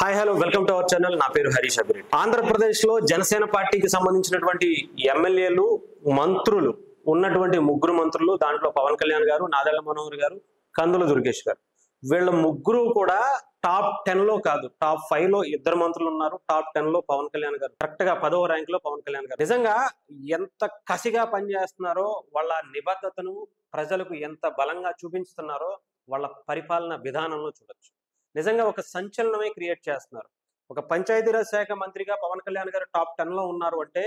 Hi hello welcome to our channel. నా పేరు హరీష్ అభిరెడ్డి. ఆంధ్రప్రదేశ్ లో జనసేన పార్టీకి సంబంధించినటువంటి ఎమ్మెల్యేలు, మంత్రులు ఉన్నటువంటి ముగ్గురు మంత్రులు, దాంట్లో పవన్ కళ్యాణ్ గారు, నాదెళ్ల మనోహర్ గారు, కందుల దుర్గేష్ గారు, వీళ్ళ ముగ్గురు కూడా టాప్ 10 లో కాదు, టాప్ 5 లో ఇద్దరు మంత్రులు ఉన్నారు. టాప్ 10 లో పవన్ కళ్యాణ్ గారు, కరెక్ట్ గా 10వ ర్యాంక్ లో పవన్ కళ్యాణ్ గారు. నిజంగా ఎంత కసిగా పనిచేస్తున్నారో, వాళ్ళ నిబద్ధతను ప్రజలకు ఎంత బలంగా చూపించుతున్నారో వాళ్ళ పరిపాలన విధానంలో చూడొచ్చు. నిజంగా ఒక సంచలనమే క్రియేట్ చేస్తున్నారు. ఒక పంచాయతీరాజ్ శాఖ మంత్రిగా పవన్ కళ్యాణ్ గారు టాప్ 10 లో ఉన్నారు అంటే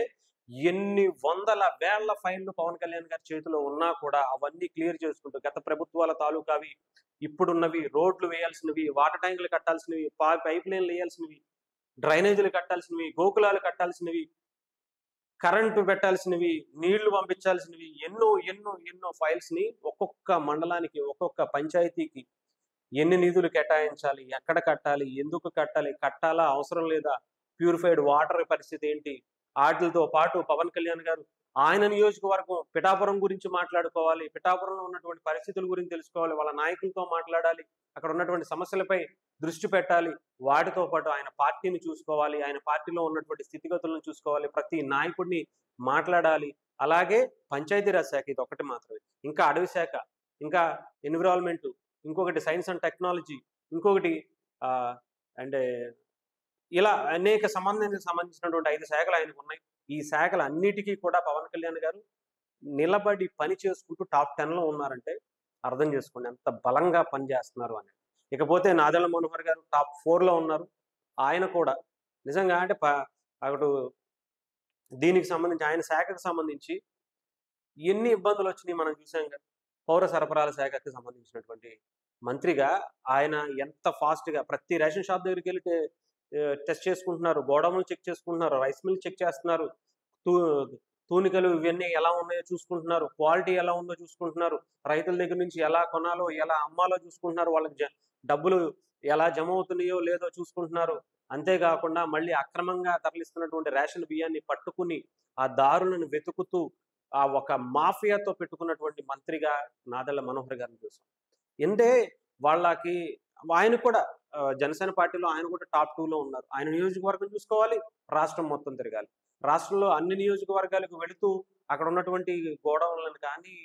ఎన్ని వందల వేల ఫైళ్లు పవన్ కళ్యాణ్ గారి చేతిలో ఉన్నా కూడా అవన్నీ క్లియర్ చేసుకుంటూ, గత ప్రభుత్వాల తాలూకావి, ఇప్పుడున్నవి, రోడ్లు వేయాల్సినవి, వాటర్ ట్యాంకులు కట్టాల్సినవి, పైప్ లైన్లు వేయాల్సినవి, డ్రైనేజీలు కట్టాల్సినవి, గోకులాలు కట్టాల్సినవి, కరెంటు పెట్టాల్సినవి, నీళ్లు పంపించాల్సినవి, ఎన్నో ఎన్నో ఎన్నో ఫైల్స్ ని ఒక్కొక్క మండలానికి, ఒక్కొక్క పంచాయతీకి ఎన్ని నిధులు కేటాయించాలి, ఎక్కడ కట్టాలి, ఎందుకు కట్టాలి, కట్టాలా అవసరం లేదా, ప్యూరిఫైడ్ వాటర్ పరిస్థితి ఏంటి, వాటితో పాటు పవన్ కళ్యాణ్ గారు ఆయన నియోజకవర్గం పిఠాపురం గురించి మాట్లాడుకోవాలి, పిఠాపురంలో ఉన్నటువంటి పరిస్థితుల గురించి తెలుసుకోవాలి, వాళ్ళ నాయకులతో మాట్లాడాలి, అక్కడ ఉన్నటువంటి సమస్యలపై దృష్టి పెట్టాలి, వాటితో పాటు ఆయన పార్టీని చూసుకోవాలి, ఆయన పార్టీలో ఉన్నటువంటి స్థితిగతులను చూసుకోవాలి, ప్రతి నాయకుడిని మాట్లాడాలి. అలాగే పంచాయతీరాజ్ శాఖ ఇది ఒకటి మాత్రమే, ఇంకా అడవి శాఖ, ఇంకా ఎన్విరాన్మెంట్, ఇంకొకటి సైన్స్ అండ్ టెక్నాలజీ, ఇంకొకటి అంటే ఇలా అనేక సంబంధించినటువంటి 5 శాఖలు ఆయనకు ఉన్నాయి. ఈ శాఖలు అన్నిటికీ కూడా పవన్ కళ్యాణ్ గారు నిలబడి పని చేసుకుంటూ టాప్ 10 లో ఉన్నారంటే అర్థం చేసుకోండి ఎంత బలంగా పనిచేస్తున్నారు అని. ఇకపోతే నాదెళ్ల మనోహర్ గారు టాప్ 4 లో ఉన్నారు. ఆయన కూడా నిజంగా అంటే అటు దీనికి సంబంధించి, ఆయన శాఖకు సంబంధించి ఎన్ని ఇబ్బందులు వచ్చినాయి మనం చూసాం కదా. పౌర సరఫరాల శాఖకి సంబంధించినటువంటి మంత్రిగా ఆయన ఎంత ఫాస్ట్ గా ప్రతి రేషన్ షాప్ దగ్గరికి వెళ్ళి టెస్ట్ చేసుకుంటున్నారు, గోడౌన్లు చెక్ చేసుకుంటున్నారు, రైస్ మిల్ చెక్ చేస్తున్నారు, తూనికలు ఇవన్నీ ఎలా ఉన్నాయో చూసుకుంటున్నారు, క్వాలిటీ ఎలా ఉందో చూసుకుంటున్నారు, రైతుల దగ్గర నుంచి ఎలా కొనాలో ఎలా అమ్మాలో చూసుకుంటున్నారు, వాళ్ళకి డబ్బులు ఎలా జమ అవుతున్నాయో లేదో చూసుకుంటున్నారు. అంతేకాకుండా మళ్ళీ అక్రమంగా తరలిస్తున్నటువంటి రేషన్ బియ్యాన్ని పట్టుకుని ఆ దారులను వెతుకుతూ ఆ ఒక మాఫియాతో పెట్టుకున్నటువంటి మంత్రిగా నాదెళ్ల మనోహర్ గారిని చూసాం. అంటే వాళ్ళకి ఆయన కూడా జనసేన పార్టీలో ఆయన కూడా టాప్ 2 లో ఉన్నారు. ఆయన నియోజకవర్గం చూసుకోవాలి, రాష్ట్రం మొత్తం తిరగాలి. రాష్ట్రంలో అన్ని నియోజకవర్గాలకు వెళుతూ అక్కడ ఉన్నటువంటి గోడౌన్లను కానీ,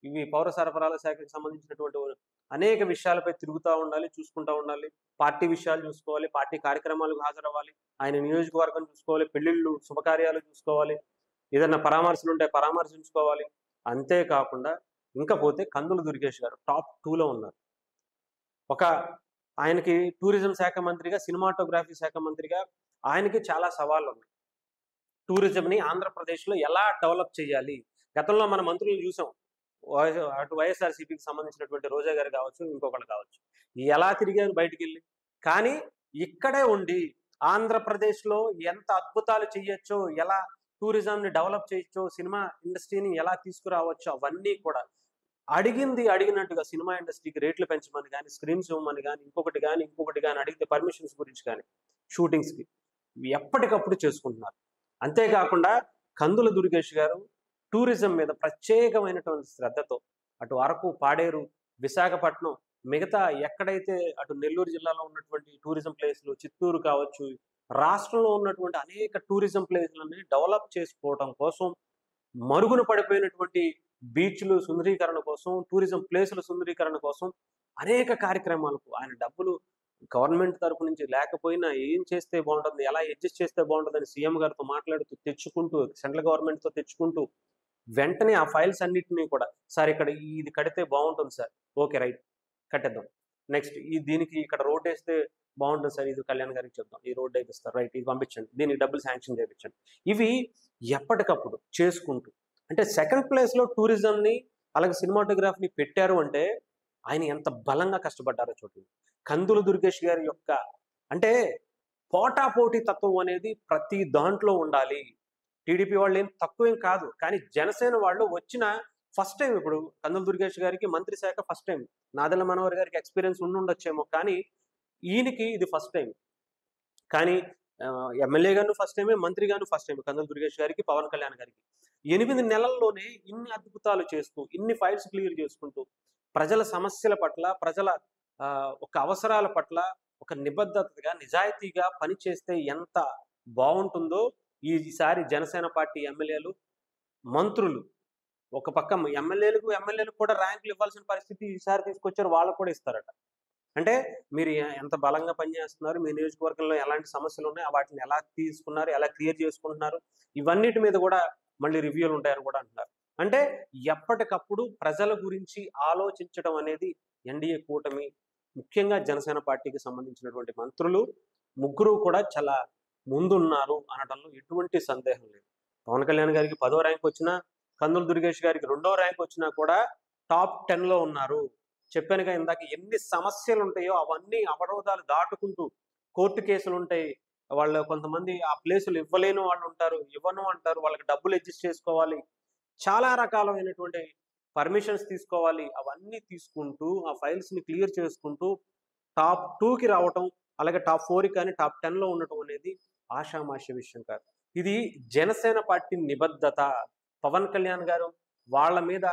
ఇవి పౌర సరఫరాల శాఖకు సంబంధించినటువంటి అనేక విషయాలపై తిరుగుతూ ఉండాలి, చూసుకుంటూ ఉండాలి. పార్టీ విషయాలు చూసుకోవాలి, పార్టీ కార్యక్రమాలకు హాజరవ్వాలి, ఆయన నియోజకవర్గం చూసుకోవాలి, పెళ్లిళ్ళు శుభకార్యాలు చూసుకోవాలి, ఏదైనా పరామర్శలు ఉంటే పరామర్శించుకోవాలి. అంతేకాకుండా ఇంకా పోతే కందుల దుర్గేష్ గారు టాప్ 2 లో ఉన్నారు. ఒక ఆయనకి టూరిజం శాఖ మంత్రిగా, సినిమాటోగ్రఫీ శాఖ మంత్రిగా ఆయనకి చాలా సవాళ్ళు ఉన్నాయి. టూరిజంని ఆంధ్రప్రదేశ్లో ఎలా డెవలప్ చేయాలి, గతంలో మన మంత్రులు చూసాం, అటు వైఎస్ఆర్సీపీకి సంబంధించినటువంటి రోజా గారు కావచ్చు, ఇంకొకళ్ళు కావచ్చు, ఎలా తిరిగారు బయటికి వెళ్ళి. కానీ ఇక్కడే ఉండి ఆంధ్రప్రదేశ్లో ఎంత అద్భుతాలు చేయొచ్చో, ఎలా టూరిజంని డెవలప్ చేయొచ్చో, సినిమా ఇండస్ట్రీని ఎలా తీసుకురావచ్చో అవన్నీ కూడా అడిగింది అడిగినట్టుగా సినిమా ఇండస్ట్రీకి రేట్లు పెంచమని కానీ, స్క్రీన్స్ ఇవ్వమని కానీ, ఇంకొకటి కానీ అడిగితే పర్మిషన్స్ గురించి కానీ, షూటింగ్స్కి ఎప్పటికప్పుడు చేసుకుంటున్నారు. అంతేకాకుండా కందుల దుర్గేష్ గారు టూరిజం మీద ప్రత్యేకమైనటువంటి శ్రద్ధతో అటు అరకు, పాడేరు, విశాఖపట్నం, మిగతా ఎక్కడైతే అటు నెల్లూరు జిల్లాలో ఉన్నటువంటి టూరిజం ప్లేస్లు, చిత్తూరు కావచ్చు, రాష్ట్రంలో ఉన్నటువంటి అనేక టూరిజం ప్లేస్లని డెవలప్ చేసుకోవడం కోసం, మరుగున పడిపోయినటువంటి బీచ్లు సుందరీకరణ కోసం, టూరిజం ప్లేసుల సుందరీకరణ కోసం అనేక కార్యక్రమాలకు ఆయన డబ్బులు గవర్నమెంట్ తరపు నుంచి లేకపోయినా ఏం చేస్తే బాగుంటుంది, ఎలా అడ్జస్ట్ చేస్తే బాగుంటుందని సీఎం గారితో మాట్లాడుతూ తెచ్చుకుంటూ, సెంట్రల్ గవర్నమెంట్తో తెచ్చుకుంటూ వెంటనే ఆ ఫైల్స్ అన్నిటినీ కూడా, సార్ ఇక్కడ ఇది కడితే బాగుంటుంది సార్, ఓకే రైట్ కట్టేద్దాం, నెక్స్ట్ దీనికి ఇక్కడ రోడ్ వేస్తే బాగుంటుంది సార్, ఇది కళ్యాణ్ గారికి చెప్తాం, ఈ రోడ్ వేపిస్తారు, రైట్ ఇది పంపించండి, దీనికి డబ్బులు శాంక్షన్ చేయించండి. ఇవి ఎప్పటికప్పుడు చేసుకుంటూ, అంటే సెకండ్ ప్లేస్లో టూరిజంని అలాగే సినిమాటోగ్రఫీని పెట్టారు అంటే ఆయన ఎంత బలంగా కష్టపడ్డారో చూడండి. కందుల దుర్గేష్ గారి యొక్క అంటే పోటాపోటీ తత్వం అనేది ప్రతి దాంట్లో ఉండాలి. టీడీపీ వాళ్ళు ఏం తక్కువేం కాదు, కానీ జనసేన వాళ్ళు వచ్చిన ఫస్ట్ టైం, ఇప్పుడు కందుల దుర్గేష్ గారికి మంత్రి శాఖ ఫస్ట్ టైం, నాదెళ్ల మనోహర్ గారికి ఎక్స్పీరియన్స్ ఉండొచ్చేమో, కానీ ఈయనకి ఇది ఫస్ట్ టైం. కానీ ఎమ్మెల్యే గారు ఫస్ట్ టైమే, మంత్రి గారు ఫస్ట్ టైం కందుల దుర్గేష్ గారికి, పవన్ కళ్యాణ్ గారికి. 8 నెలల్లోనే ఇన్ని అద్భుతాలు చేస్తూ, ఇన్ని ఫైల్స్ క్లియర్ చేసుకుంటూ, ప్రజల సమస్యల పట్ల, ప్రజల ఒక అవసరాల పట్ల ఒక నిబద్ధతగా నిజాయితీగా పనిచేస్తే ఎంత బాగుంటుందో ఈసారి జనసేన పార్టీ ఎమ్మెల్యేలు, మంత్రులు ఒక పక్క ఎమ్మెల్యేలకు కూడా ర్యాంకులు ఇవ్వాల్సిన పరిస్థితి ఈసారి తీసుకొచ్చారు. వాళ్ళకు కూడా ఇస్తారట. అంటే మీరు ఎంత బలంగా పనిచేస్తున్నారు, మీ నియోజకవర్గంలో ఎలాంటి సమస్యలు ఉన్నాయి, వాటిని ఎలా తీసుకున్నారు, ఎలా క్లియర్ చేసుకుంటున్నారు, ఇవన్నిటి మీద కూడా మళ్ళీ రివ్యూలు ఉంటాయని కూడా అంటున్నారు. అంటే ఎప్పటికప్పుడు ప్రజల గురించి ఆలోచించడం అనేది ఎన్డీఏ కూటమి, ముఖ్యంగా జనసేన పార్టీకి సంబంధించినటువంటి మంత్రులు ముగ్గురు కూడా చాలా ముందున్నారు అనడంలో ఎటువంటి సందేహం లేదు. పవన్ కళ్యాణ్ గారికి 10వ ర్యాంక్ వచ్చినా, కందుల దుర్గేష్ గారికి 2వ ర్యాంక్ వచ్చినా కూడా టాప్ 10లో ఉన్నారు. చెప్పానుగా ఇందాక, ఎన్ని సమస్యలు ఉంటాయో అవన్నీ అవరోధాలు దాటుకుంటూ కోర్టు కేసులు ఉంటాయి. వాళ్ళు కొంతమంది ఆ ప్లేసులు ఇవ్వలేని వాళ్ళు ఉంటారు, ఇవ్వను అంటారు, వాళ్ళకి డబ్బులు అడ్జస్ట్ చేసుకోవాలి, చాలా రకాలైనటువంటి పర్మిషన్స్ తీసుకోవాలి. అవన్నీ తీసుకుంటూ ఆ ఫైల్స్ని క్లియర్ చేసుకుంటూ టాప్ 2కి రావటం, అలాగే టాప్ 4కి కానీ టాప్ 10లో ఉండటం అనేది ఆషామాషి విషయం కాదు. ఇది జనసేన పార్టీ నిబద్ధత. పవన్ కళ్యాణ్ గారు వాళ్ళ మీద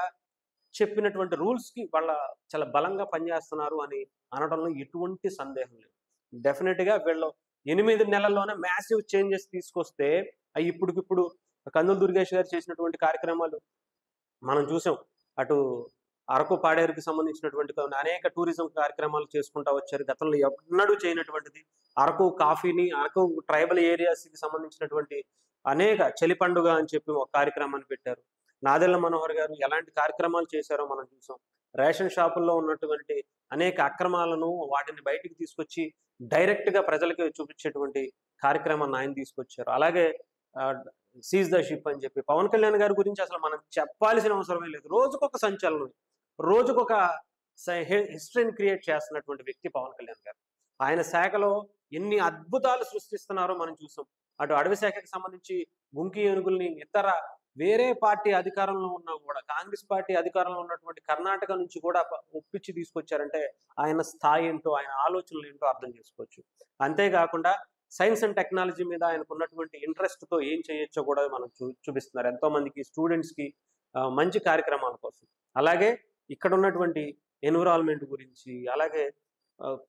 చెప్పినటువంటి రూల్స్కి వాళ్ళ చాలా బలంగా పనిచేస్తున్నారు అని అనడంలో ఎటువంటి సందేహం లేదు. డెఫినెట్గా వీళ్ళు 8 నెలల్లోనే మ్యాసివ్ చేంజెస్ తీసుకొస్తే ఇప్పటికిప్పుడు కందుల దుర్గేష్ గారు చేసినటువంటి కార్యక్రమాలు మనం చూసాం. అటు అరకు పాడేరుకి సంబంధించినటువంటి అనేక టూరిజం కార్యక్రమాలు చేసుకుంటూ వచ్చారు. గతంలో ఎన్నడూ చేయనటువంటిది అరకు కాఫీని, అరకు ట్రైబల్ ఏరియాస్కి సంబంధించినటువంటి అనేక చలి పండుగ అని చెప్పి ఒక కార్యక్రమాన్ని పెట్టారు. నాదెళ్ల మనోహర్ గారు ఎలాంటి కార్యక్రమాలు చేశారో మనం చూసాం. రేషన్ షాపుల్లో ఉన్నటువంటి అనేక అక్రమాలను వాటిని బయటికి తీసుకొచ్చి డైరెక్ట్గా ప్రజలకు చూపించేటువంటి కార్యక్రమాన్ని ఆయన తీసుకొచ్చారు. అలాగే సీజ్ ద షిప్ అని చెప్పి పవన్ కళ్యాణ్ గారి గురించి అసలు మనం చెప్పాల్సిన అవసరమే లేదు. రోజుకొక సంచలనం, రోజుకొక హిస్టరీని క్రియేట్ చేస్తున్నటువంటి వ్యక్తి పవన్ కళ్యాణ్ గారు. ఆయన శాఖలో ఎన్ని అద్భుతాలు సృష్టిస్తున్నారో మనం చూసాం. అటు అడవి శాఖకి సంబంధించి గుంకి ఏనుగుల్ని ఇతర వేరే పార్టీ అధికారంలో ఉన్నా కూడా, కాంగ్రెస్ పార్టీ అధికారంలో ఉన్నటువంటి కర్ణాటక నుంచి కూడా ఒప్పించి తీసుకొచ్చారంటే ఆయన స్థాయి ఏంటో, ఆయన ఆలోచనలు ఏంటో అర్థం చేసుకోవచ్చు. అంతేకాకుండా సైన్స్ అండ్ టెక్నాలజీ మీద ఆయనకు ఉన్నటువంటి ఇంట్రెస్ట్తో ఏం చేయొచ్చో కూడా మనం చూపిస్తున్నారు ఎంతో మందికి, స్టూడెంట్స్కి మంచి కార్యక్రమాల కోసం. అలాగే ఇక్కడ ఉన్నటువంటి ఎన్విరాన్మెంట్ గురించి, అలాగే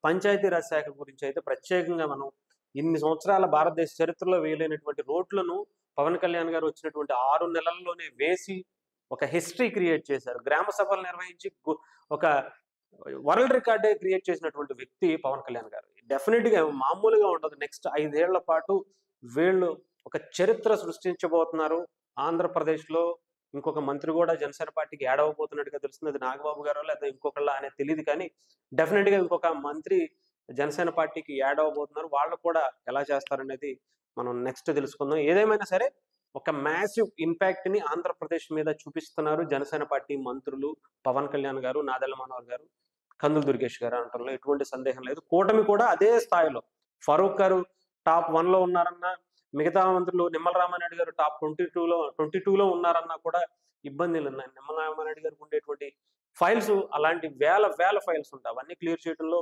పంచాయతీరాజ్ శాఖ గురించి అయితే ప్రత్యేకంగా మనం ఇన్ని సంవత్సరాల భారతదేశ చరిత్రలో వేయలేనటువంటి రోడ్లను పవన్ కళ్యాణ్ గారు వచ్చినటువంటి 6 నెలల్లోనే వేసి ఒక హిస్టరీ క్రియేట్ చేశారు. గ్రామ సభలు నిర్వహించి ఒక వరల్డ్ రికార్డే క్రియేట్ చేసినటువంటి వ్యక్తి పవన్ కళ్యాణ్ గారు. డెఫినెట్గా మామూలుగా ఉండదు. నెక్స్ట్ 5 ఏళ్ల పాటు వీళ్ళు ఒక చరిత్ర సృష్టించబోతున్నారు. ఆంధ్రప్రదేశ్లో ఇంకొక మంత్రి కూడా జనసేన పార్టీకి యాడ్ అవ్వబోతున్నట్టుగా తెలుస్తుంది. అది నాగబాబు గారో లేదా ఇంకొకళ్ళ అనేది తెలియదు, కానీ డెఫినెట్గా ఇంకొక మంత్రి జనసేన పార్టీకి యాడ్ అవ్వబోతున్నారు. వాళ్ళు కూడా ఎలా చేస్తారనేది మనం నెక్స్ట్ తెలుసుకుందాం. ఏదేమైనా సరే ఒక మ్యాసివ్ ఇంపాక్ట్ని ఆంధ్రప్రదేశ్ మీద చూపిస్తున్నారు జనసేన పార్టీ మంత్రులు పవన్ కళ్యాణ్ గారు, నాదెళ్ల మనోహర్ గారు, కందుల దుర్గేష్ గారు అనటంలో ఎటువంటి సందేహం లేదు. కూటమి కూడా అదే స్థాయిలో. ఫరూక్ గారు టాప్ 1లో ఉన్నారన్నా, మిగతా మంత్రులు నిమ్మల రామారెడ్డి గారు టాప్ 22లో ఉన్నారన్నా కూడా ఇబ్బందులు ఉన్నాయి. నిమ్మల రామారెడ్డి గారికి ఉండేటువంటి ఫైల్స్ అలాంటి వేల ఫైల్స్ ఉంటాయి. అవన్నీ క్లియర్ చేయడంలో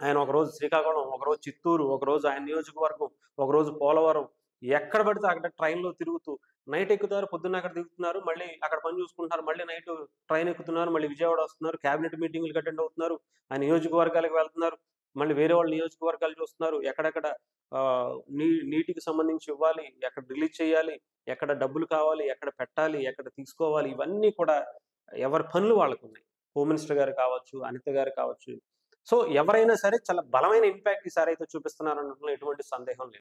ఆయన ఒకరోజు శ్రీకాకుళం, ఒకరోజు చిత్తూరు, ఒకరోజు ఆయన నియోజకవర్గం, ఒకరోజు పోలవరం, ఎక్కడ పడితే అక్కడ ట్రైన్లో తిరుగుతూ నైట్ ఎక్కుతారు, పొద్దున్న అక్కడ దిగుతున్నారు, మళ్ళీ అక్కడ పని చూసుకుంటున్నారు, మళ్ళీ నైట్ ట్రైన్ ఎక్కుతున్నారు, మళ్ళీ విజయవాడ వస్తున్నారు, క్యాబినెట్ మీటింగ్లకు అటెండ్ అవుతున్నారు, ఆ నియోజకవర్గాలకు వెళ్తున్నారు, మళ్ళీ వేరే వాళ్ళ నియోజకవర్గాలు చూస్తున్నారు, ఎక్కడెక్కడ నీటికి సంబంధించి ఇవ్వాలి, ఎక్కడ రిలీజ్ చేయాలి, ఎక్కడ డబ్బులు కావాలి, ఎక్కడ పెట్టాలి, ఎక్కడ తీసుకోవాలి, ఇవన్నీ కూడా ఎవరి పనులు వాళ్ళకు ఉన్నాయి. హోమ్ మినిస్టర్ గారు కావచ్చు, అనిత గారు కావచ్చు. సో ఎవరైనా సరే చాలా బలమైన ఇంపాక్ట్ ఈసారి అయితే చూపిస్తున్నారనడంలో ఎటువంటి సందేహం లేదు.